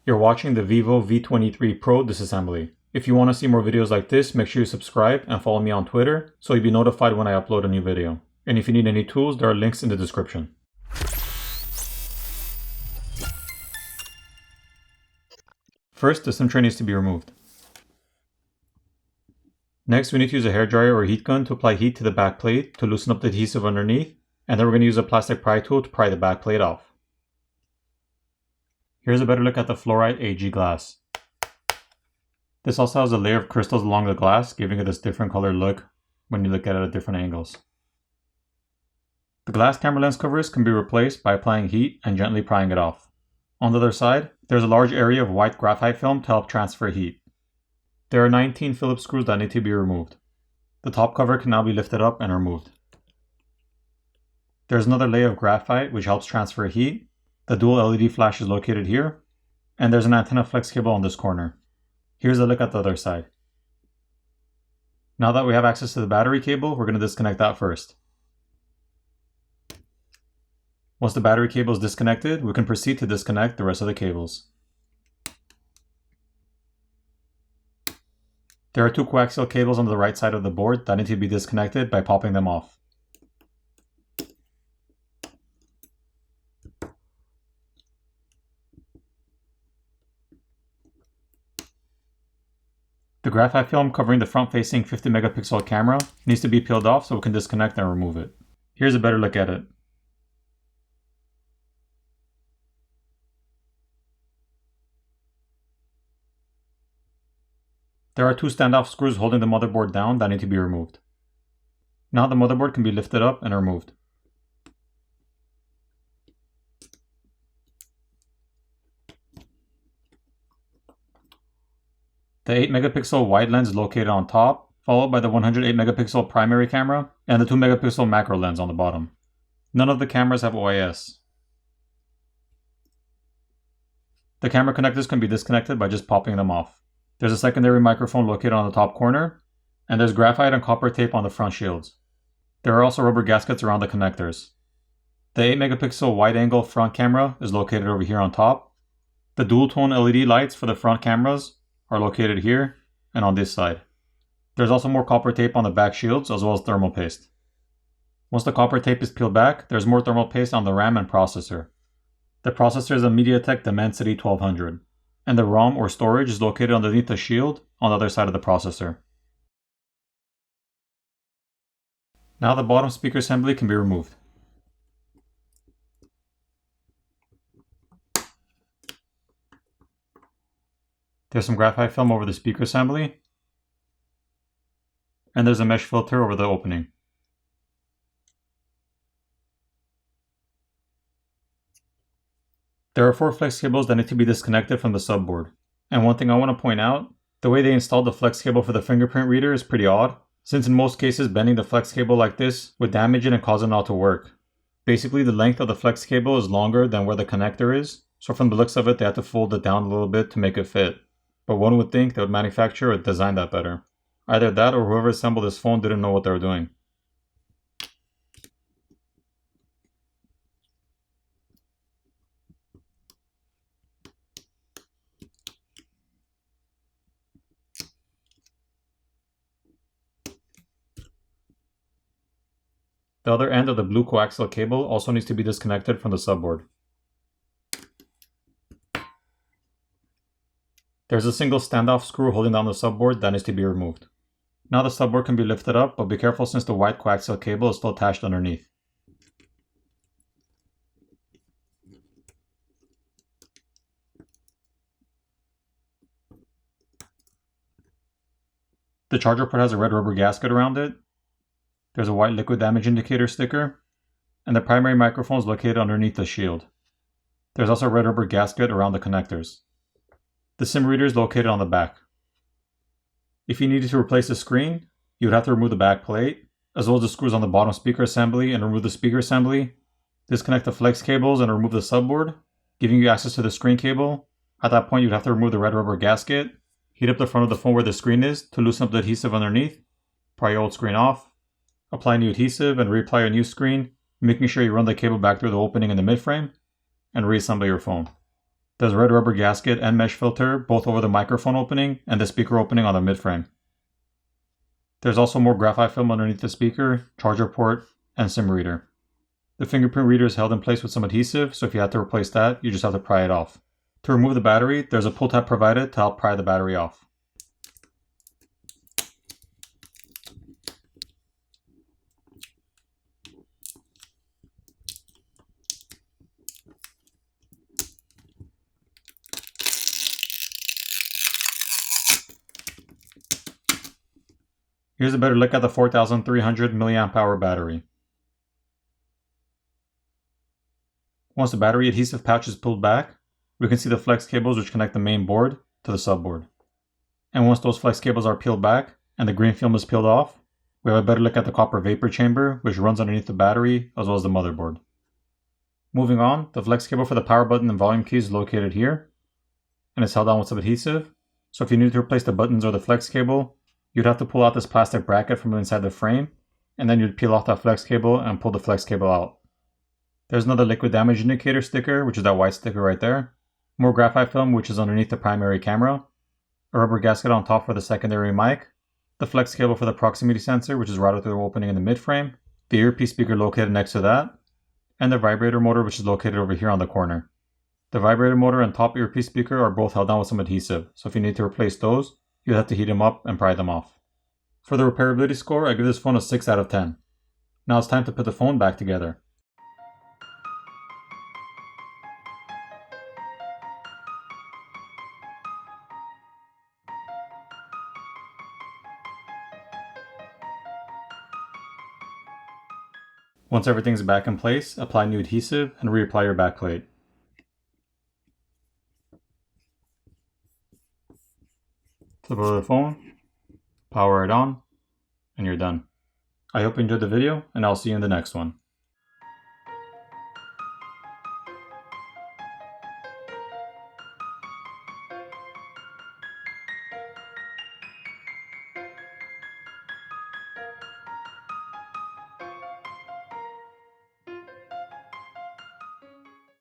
You're watching the Vivo V23 Pro disassembly. If you want to see more videos like this, make sure you subscribe and follow me on Twitter so you'll be notified when I upload a new video. And if you need any tools, there are links in the description. First, the SIM tray needs to be removed. Next, we need to use a hairdryer or heat gun to apply heat to the back plate to loosen up the adhesive underneath, and then we're going to use a plastic pry tool to pry the back plate off. Here's a better look at the fluorite AG glass. This also has a layer of crystals along the glass, giving it this different colored look when you look at it at different angles. The glass camera lens covers can be replaced by applying heat and gently prying it off. On the other side, there's a large area of white graphite film to help transfer heat. There are 19 Phillips screws that need to be removed. The top cover can now be lifted up and removed. There's another layer of graphite which helps transfer heat. The dual LED flash is located here, and there's an antenna flex cable on this corner. Here's a look at the other side. Now that we have access to the battery cable, we're going to disconnect that first. Once the battery cable is disconnected, we can proceed to disconnect the rest of the cables. There are two coaxial cables on the right side of the board that need to be disconnected by popping them off. The graphite film covering the front-facing 50 megapixel camera needs to be peeled off so we can disconnect and remove it. Here's a better look at it. There are two standoff screws holding the motherboard down that need to be removed. Now the motherboard can be lifted up and removed. The 8 megapixel wide lens is located on top, followed by the 108 megapixel primary camera and the 2 megapixel macro lens on the bottom. None of the cameras have OIS. The camera connectors can be disconnected by just popping them off. There's a secondary microphone located on the top corner, and there's graphite and copper tape on the front shields. There are also rubber gaskets around the connectors. The 8 megapixel wide angle front camera is located over here on top. The dual tone LED lights for the front cameras are located here and on this side. There's also more copper tape on the back shields as well as thermal paste. Once the copper tape is peeled back, there's more thermal paste on the RAM and processor. The processor is a MediaTek Dimensity 1200, and the ROM or storage is located underneath the shield on the other side of the processor. Now the bottom speaker assembly can be removed. There's some graphite film over the speaker assembly, and there's a mesh filter over the opening. There are 4 flex cables that need to be disconnected from the subboard. And one thing I want to point out, the way they installed the flex cable for the fingerprint reader is pretty odd, since in most cases bending the flex cable like this would damage it and cause it not to work. Basically the length of the flex cable is longer than where the connector is, so from the looks of it they had to fold it down a little bit to make it fit. But one would think they would manufacture or design that better. Either that or whoever assembled this phone didn't know what they were doing. The other end of the blue coaxial cable also needs to be disconnected from the subboard. There's a single standoff screw holding down the subboard that needs to be removed. Now the subboard can be lifted up, but be careful since the white coaxial cable is still attached underneath. The charger port has a red rubber gasket around it. There's a white liquid damage indicator sticker, and the primary microphone is located underneath the shield. There's also a red rubber gasket around the connectors. The SIM reader is located on the back. If you needed to replace the screen, you would have to remove the back plate, as well as the screws on the bottom speaker assembly and remove the speaker assembly, disconnect the flex cables and remove the subboard, giving you access to the screen cable. At that point you'd have to remove the red rubber gasket, heat up the front of the phone where the screen is to loosen up the adhesive underneath, pry your old screen off, apply new adhesive and reapply a new screen, making sure you run the cable back through the opening in the midframe, and reassemble your phone. There's a red rubber gasket and mesh filter both over the microphone opening and the speaker opening on the midframe. There's also more graphite film underneath the speaker, charger port, and SIM reader. The fingerprint reader is held in place with some adhesive, so if you have to replace that, you just have to pry it off. To remove the battery, there's a pull tab provided to help pry the battery off. Here's a better look at the 4300 mAh battery. Once the battery adhesive pouch is pulled back, we can see the flex cables which connect the main board to the subboard. And once those flex cables are peeled back and the green film is peeled off, we have a better look at the copper vapor chamber which runs underneath the battery as well as the motherboard. Moving on, the flex cable for the power button and volume key is located here, and it's held on with some adhesive, so if you need to replace the buttons or the flex cable, you'd have to pull out this plastic bracket from inside the frame, and then you'd peel off that flex cable and pull the flex cable out. There's another liquid damage indicator sticker, which is that white sticker right there. More graphite film, which is underneath the primary camera. A rubber gasket on top for the secondary mic. The flex cable for the proximity sensor, which is routed through the opening in the midframe. The earpiece speaker located next to that. And the vibrator motor, which is located over here on the corner. The vibrator motor and top earpiece speaker are both held down with some adhesive, so if you need to replace those, you'll have to heat them up and pry them off. For the repairability score, I give this phone a 6 out of 10. Now it's time to put the phone back together. Once everything's back in place, apply new adhesive and reapply your backplate. Flip over the phone, power it on, and you're done. I hope you enjoyed the video, and I'll see you in the next one.